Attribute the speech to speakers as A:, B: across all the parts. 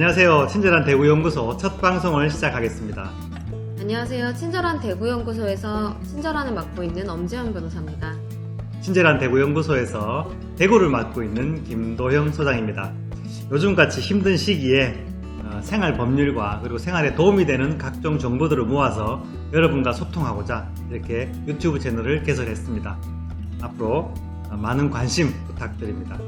A: 안녕하세요. 친절한 대구연구소 첫 방송을 시작하겠습니다.
B: 안녕하세요. 친절한 대구연구소에서 친절한을 맡고 있는 엄지현 변호사입니다.
A: 친절한 대구연구소에서 대구를 맡고 있는 김도형 소장입니다. 요즘같이 힘든 시기에 생활 법률과 그리고 생활에 도움이 되는 각종 정보들을 모아서 여러분과 소통하고자 이렇게 유튜브 채널을 개설했습니다. 앞으로 많은 관심 부탁드립니다.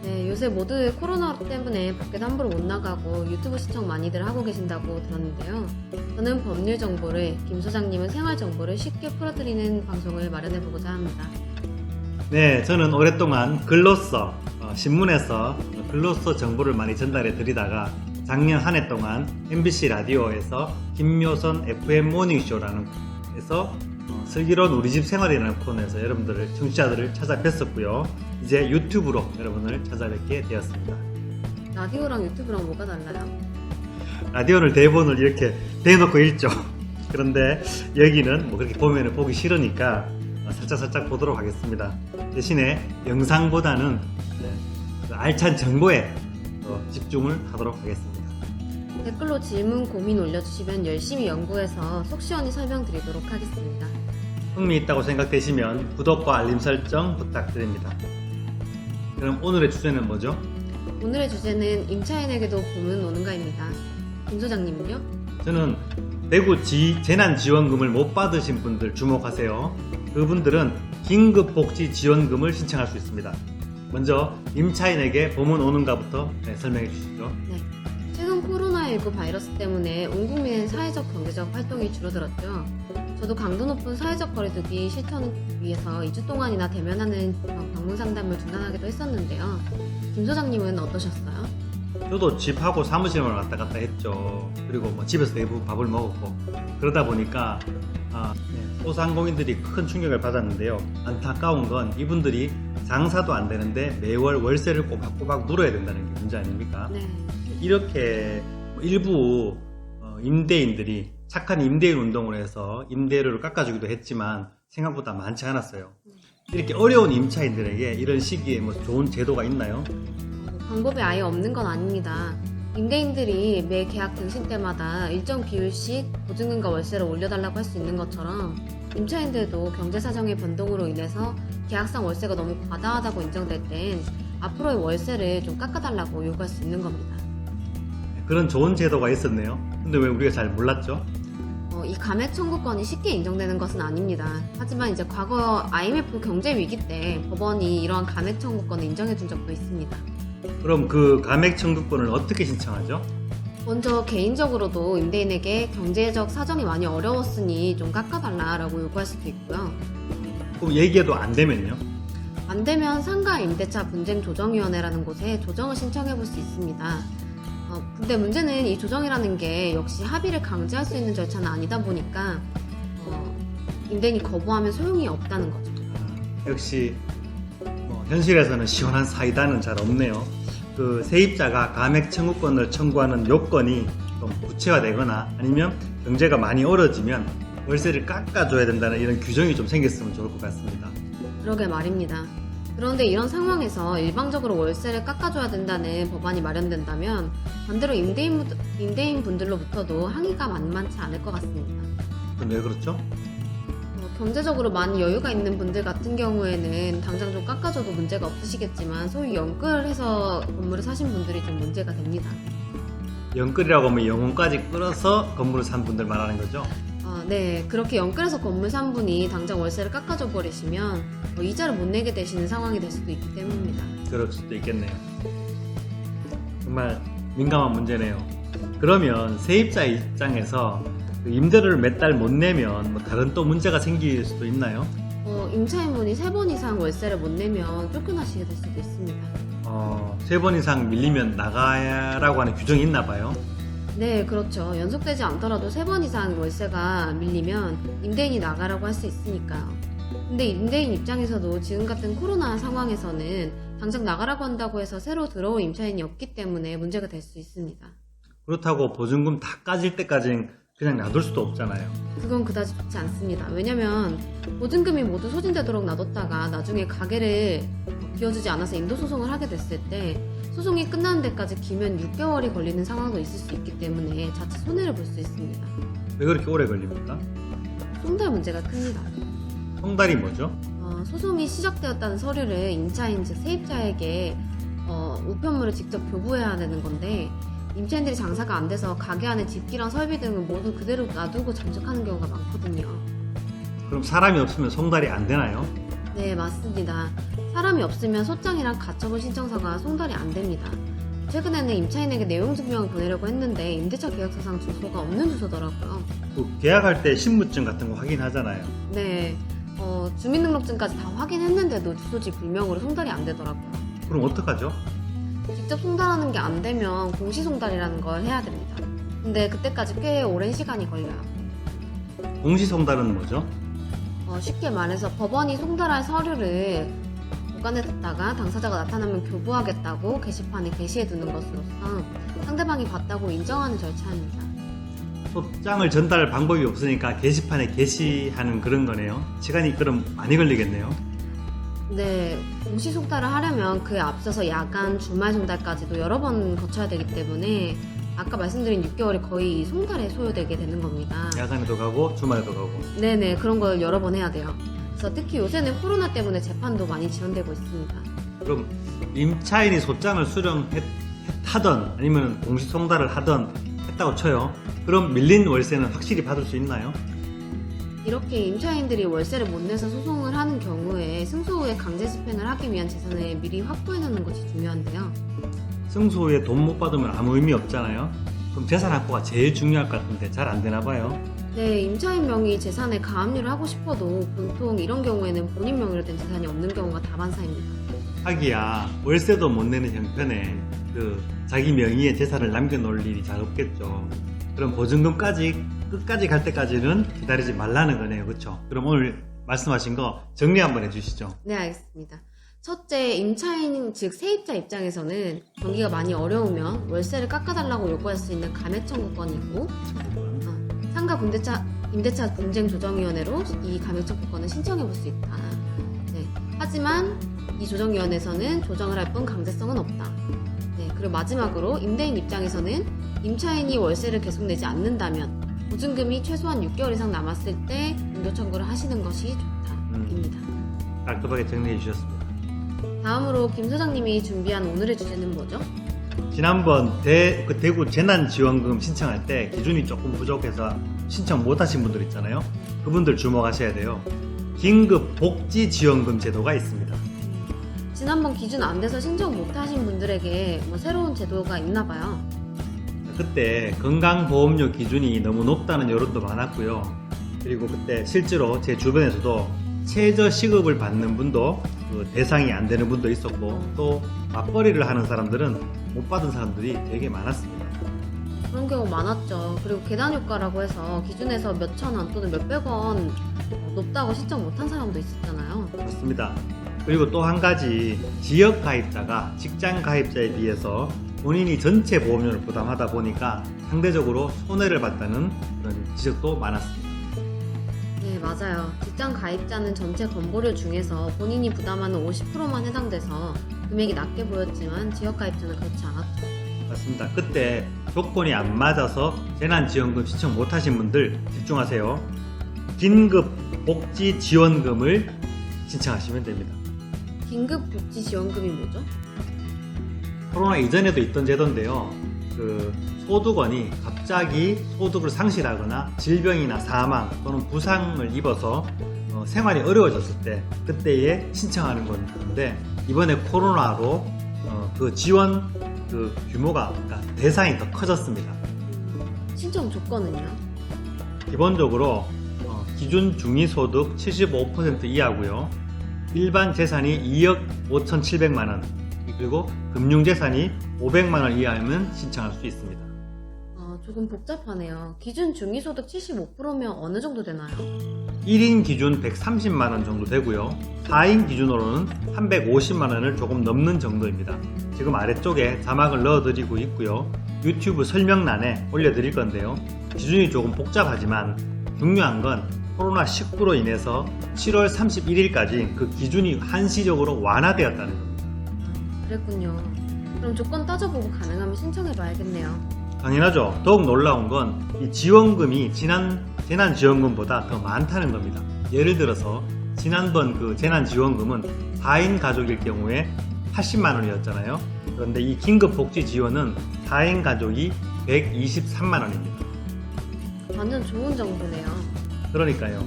B: 네, 요새 모두 코로나 때문에 밖에도 함부로 못 나가고 유튜브 시청 많이들 하고 계신다고 들었는데요. 저는 법률 정보를, 김 소장님은 생활 정보를 쉽게 풀어드리는 방송을 마련해보고자 합니다.
A: 네, 저는 오랫동안 글로써 신문에서 글로써 정보를 많이 전달해 드리다가 작년 한 해 동안 MBC 라디오에서 김묘선 FM 모닝쇼라는 에서 슬기로운 우리 집 생활이라는 코너에서 여러분들을 청취자들을 찾아뵀었고요. 이제 유튜브로 여러분을 찾아뵙게 되었습니다.
B: 라디오랑 유튜브랑 뭐가 달라요?
A: 라디오를 대본을 이렇게 대놓고 읽죠. 그런데 여기는 뭐 그렇게 보면 보기 싫으니까 살짝 보도록 하겠습니다. 대신에 영상보다는 알찬 정보에 집중을 하도록 하겠습니다.
B: 댓글로 질문, 고민 올려주시면 열심히 연구해서 속 시원히 설명드리도록 하겠습니다.
A: 흥미있다고 생각되시면 구독과 알림 설정 부탁드립니다. 그럼 오늘의 주제는 뭐죠?
B: 오늘의 주제는 임차인에게도 봄은 오는가입니다. 김 소장님은요?
A: 저는 대구 재난지원금을 못 받으신 분들 주목하세요. 그분들은 긴급복지지원금을 신청할 수 있습니다. 먼저 임차인에게 봄은 오는가부터 설명해 주시죠.
B: 네. 최근 코로나19 바이러스 때문에 온 국민의 사회적 경제적 활동이 줄어들었죠. 저도 강도 높은 사회적 거리두기 실천을 위해서 2주 동안이나 대면하는 방문 상담을 중단하기도 했었는데요. 김 소장님은 어떠셨어요?
A: 저도 집하고 사무실만 왔다 갔다 했죠. 그리고 집에서 대부분 밥을 먹었고 그러다 보니까 소상공인들이 큰 충격을 받았는데요. 안타까운 건 이분들이 장사도 안 되는데 매월 월세를 꼬박꼬박 물어야 된다는 게 문제 아닙니까?
B: 네.
A: 이렇게 일부 임대인들이 착한 임대인 운동을 해서 임대료를 깎아주기도 했지만 생각보다 많지 않았어요. 이렇게 어려운 임차인들에게 이런 시기에 좋은 제도가 있나요?
B: 방법이 아예 없는 건 아닙니다. 임대인들이 매 계약更신 때마다 일정 비율씩 보증금과 월세를 올려달라고 할 수 있는 것처럼 임차인들도 경제사정의 변동으로 인해서 계약상 월세가 너무 과다하다고 인정될 땐 앞으로의 월세를 좀 깎아달라고 요구할 수 있는 겁니다.
A: 그런 좋은 제도가 있었네요. 근데 왜 우리가 잘 몰랐죠?
B: 이 감액 청구권이 쉽게 인정되는 것은 아닙니다. 하지만 이제 과거 IMF 경제 위기 때 법원이 이러한 감액 청구권을 인정해 준 적도 있습니다.
A: 그럼 그 감액 청구권을 어떻게 신청하죠?
B: 먼저 개인적으로도 임대인에게 경제적 사정이 많이 어려웠으니 좀 깎아달라라고 요구할 수도 있고요.
A: 그럼 얘기해도 안 되면요?
B: 안 되면 상가 임대차 분쟁 조정위원회라는 곳에 조정을 신청해 볼 수 있습니다. 근데 문제는 이 조정이라는 게 역시 합의를 강제할 수 있는 절차는 아니다 보니까 임대인이 거부하면 소용이 없다는 거죠.
A: 역시 현실에서는 시원한 사이다는 잘 없네요. 그 세입자가 감액 청구권을 청구하는 요건이 좀 구체화되거나 아니면 경제가 많이 어려지면 월세를 깎아줘야 된다는 이런 규정이 좀 생겼으면 좋을 것 같습니다.
B: 그러게 말입니다. 그런데 이런 상황에서 일방적으로 월세를 깎아줘야 된다는 법안이 마련된다면 반대로 임대인 분들로부터도 항의가 만만치 않을 것 같습니다.
A: 그럼 왜 그렇죠?
B: 경제적으로 많이 여유가 있는 분들 같은 경우에는 당장 좀 깎아줘도 문제가 없으시겠지만 소위 연끌해서 건물을 사신 분들이 좀 문제가 됩니다.
A: 연끌이라고 하면 영혼까지 끌어서 건물을 산 분들 말하는 거죠?
B: 네, 그렇게 연끌해서 건물 산 분이 당장 월세를 깎아줘 버리시면 이자를 못 내게 되시는 상황이 될 수도 있기 때문입니다.
A: 그럴 수도 있겠네요. 정말 민감한 문제네요. 그러면 세입자 입장에서 임대료를 몇 달 못 내면 다른 또 문제가 생길 수도 있나요?
B: 임차인분이 3번 이상 월세를 못 내면 쫓겨나시게 될 수도 있습니다.
A: 3번 이상 밀리면 나가라고 하는 규정이 있나 봐요.
B: 네, 그렇죠. 연속되지 않더라도 3번 이상 월세가 밀리면 임대인이 나가라고 할 수 있으니까요. 근데 임대인 입장에서도 지금 같은 코로나 상황에서는 당장 나가라고 한다고 해서 새로 들어올 임차인이 없기 때문에 문제가 될 수 있습니다.
A: 그렇다고 보증금 다 까질 때까지는 그냥 놔둘 수도 없잖아요.
B: 그건 그다지 좋지 않습니다. 왜냐면 보증금이 모두 소진되도록 놔뒀다가 나중에 가게를 비워주지 않아서 인도소송을 하게 됐을 때 소송이 끝나는 데까지 길면 6개월이 걸리는 상황도 있을 수 있기 때문에 자칫 손해를 볼 수 있습니다.
A: 왜 그렇게 오래 걸립니까?
B: 송달 문제가 큽니다.
A: 송달이 뭐죠?
B: 소송이 시작되었다는 서류를 임차인 즉 세입자에게 우편물을 직접 교부해야 되는 건데 임차인들이 장사가 안 돼서 가게 안에 집기랑 설비 등을 모두 그대로 놔두고 잠적하는 경우가 많거든요.
A: 그럼 사람이 없으면 송달이 안 되나요?
B: 네, 맞습니다. 사람이 없으면 소장이랑 가처분 신청서가 송달이 안 됩니다. 최근에는 임차인에게 내용 증명을 보내려고 했는데 임대차 계약서상 주소가 없는 주소더라고요.
A: 그 계약할 때 신분증 같은 거 확인하잖아요.
B: 네, 주민등록증까지 다 확인했는데도 주소지 불명으로 송달이 안 되더라고요.
A: 그럼 어떡하죠?
B: 직접 송달하는 게 안 되면 공시송달이라는 걸 해야 됩니다. 근데 그때까지 꽤 오랜 시간이 걸려요.
A: 공시송달은 뭐죠?
B: 쉽게 말해서 법원이 송달할 서류를 보관해 뒀다가 당사자가 나타나면 교부하겠다고 게시판에 게시해 두는 것으로서 상대방이 봤다고 인정하는 절차입니다.
A: 소장을 전달할 방법이 없으니까 게시판에 게시하는 그런 거네요. 시간이 그럼 많이 걸리겠네요.
B: 네, 공시송달을 하려면 그에 앞서서 야간, 주말 송달까지도 여러 번 거쳐야 되기 때문에 아까 말씀드린 6개월이 거의 송달에 소요되게 되는 겁니다.
A: 야간에도 가고 주말에도 가고.
B: 네네, 그런 걸 여러 번 해야 돼요. 그래서 특히 요새는 코로나 때문에 재판도 많이 지연되고 있습니다.
A: 그럼 임차인이 소장을 수령하던 아니면 공시송달을 하던 했다고 쳐요. 그럼 밀린 월세는 확실히 받을 수 있나요?
B: 이렇게 임차인들이 월세를 못 내서 소송을 하는 경우에 승소 후에 강제 집행을 하기 위한 재산을 미리 확보해 놓는 것이 중요한데요.
A: 승소 후에 돈 못 받으면 아무 의미 없잖아요. 그럼 재산 확보가 제일 중요할 것 같은데 잘 안 되나 봐요.
B: 네, 임차인 명의 재산에 가압류를 하고 싶어도 보통 이런 경우에는 본인 명의로 된 재산이 없는 경우가 다반사입니다.
A: 하기야 월세도 못 내는 형편에 자기 명의의 재산을 남겨놓을 일이 잘 없겠죠. 그럼 보증금까지 끝까지 갈 때까지는 기다리지 말라는 거네요. 그렇죠? 그럼 오늘 말씀하신 거 정리 한번 해주시죠.
B: 네, 알겠습니다. 첫째, 임차인 즉 세입자 입장에서는 경기가 많이 어려우면 월세를 깎아달라고 요구할 수 있는 감액 청구권이 있고 상가 임대차 분쟁조정위원회로 이 감액 청구권을 신청해 볼 수 있다. 네, 하지만 이 조정위원회에서는 조정을 할 뿐 강제성은 없다. 네, 그리고 마지막으로 임대인 입장에서는 임차인이 월세를 계속 내지 않는다면 보증금이 최소한 6개월 이상 남았을 때 인도 청구를 하시는 것이 좋다입니다.
A: 깔끔하게 정리해 주셨습니다.
B: 다음으로 김 소장님이 준비한 오늘의 주제는 뭐죠?
A: 지난번 대구 재난지원금 신청할 때 기준이 조금 부족해서 신청 못하신 분들 있잖아요. 그분들 주목하셔야 돼요. 긴급복지지원금 제도가 있습니다.
B: 지난번 기준 안 돼서 신청 못하신 분들에게 새로운 제도가 있나 봐요.
A: 그때 건강보험료 기준이 너무 높다는 여론도 많았고요. 그리고 그때 실제로 제 주변에서도 최저시급을 받는 분도 대상이 안 되는 분도 있었고 또 맞벌이를 하는 사람들은 못 받은 사람들이 되게 많았습니다.
B: 그런 경우 많았죠. 그리고 계단효과라고 해서 기준에서 몇천 원 또는 몇백 원 높다고 신청 못한 사람도 있었잖아요.
A: 그렇습니다. 그리고 또 한 가지 지역 가입자가 직장 가입자에 비해서 본인이 전체 보험료를 부담하다 보니까 상대적으로 손해를 봤다는 그런 지적도 많았습니다.
B: 네, 맞아요. 직장 가입자는 전체 건보료 중에서 본인이 부담하는 50%만 해당돼서 금액이 낮게 보였지만 지역 가입자는 그렇지 않았죠.
A: 맞습니다. 그때 조건이 안 맞아서 재난지원금 신청 못하신 분들 집중하세요. 긴급복지지원금을 신청하시면 됩니다.
B: 긴급복지지원금이 뭐죠?
A: 코로나 이전에도 있던 제도인데요. 소득원이 갑자기 소득을 상실하거나 질병이나 사망 또는 부상을 입어서 생활이 어려워졌을 때 그때에 신청하는 건데 이번에 코로나로 그 지원 규모가 그러니까 대상이 더 커졌습니다.
B: 신청 조건은요?
A: 기본적으로 기준 중위소득 75% 이하고요. 일반 재산이 2억 5,700만 원 그리고 금융재산이 500만 원 이하면 신청할 수 있습니다.
B: 조금 복잡하네요. 기준 중위소득 75%면 어느 정도 되나요?
A: 1인 기준 130만 원 정도 되고요. 4인 기준으로는 350만 원을 조금 넘는 정도입니다. 지금 아래쪽에 자막을 넣어드리고 있고요. 유튜브 설명란에 올려드릴 건데요. 기준이 조금 복잡하지만 중요한 건 코로나19로 인해서 7월 31일까지 그 기준이 한시적으로 완화되었다는 겁니다.
B: 그랬군요. 그럼 조건 따져보고 가능하면 신청해봐야겠네요.
A: 당연하죠. 더욱 놀라운 건 이 지원금이 지난 재난지원금보다 더 많다는 겁니다. 예를 들어서 지난번 그 재난지원금은 4인 가족일 경우에 80만 원이었잖아요. 그런데 이 긴급복지 지원은 4인 가족이 123만 원입니다.
B: 완전 좋은 정보네요.
A: 그러니까요.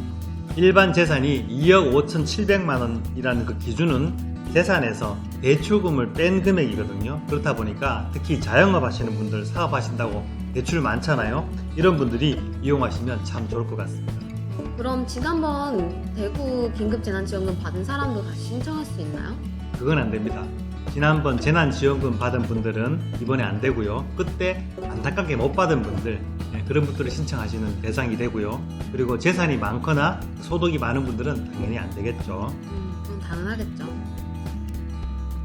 A: 일반 재산이 2억 5,700만 원이라는 그 기준은 재산에서 대출금을 뺀 금액이거든요. 그렇다 보니까 특히 자영업 하시는 분들, 사업하신다고 대출 많잖아요. 이런 분들이 이용하시면 참 좋을 것 같습니다.
B: 그럼 지난번 대구 긴급재난지원금 받은 사람도 다시 신청할 수 있나요?
A: 그건 안 됩니다. 지난번 재난지원금 받은 분들은 이번에 안 되고요. 그때 안타깝게 못 받은 분들, 그런 분들을 신청하시는 대상이 되고요. 그리고 재산이 많거나 소득이 많은 분들은 당연히 안 되겠죠.
B: 그건 당연하겠죠.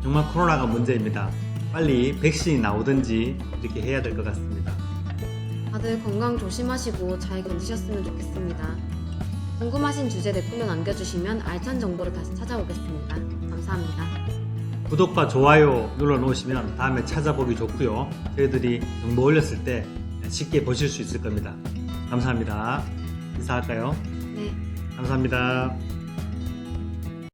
A: 정말 코로나가 문제입니다. 빨리 백신이 나오든지 이렇게 해야 될 것 같습니다.
B: 다들 건강 조심하시고 잘 견디셨으면 좋겠습니다. 궁금하신 주제 댓글로 남겨주시면 알찬 정보로 다시 찾아오겠습니다. 감사합니다.
A: 구독과 좋아요 눌러놓으시면 다음에 찾아보기 좋고요. 저희들이 정보 올렸을 때 쉽게 보실 수 있을 겁니다. 감사합니다. 인사할까요?
B: 네.
A: 감사합니다.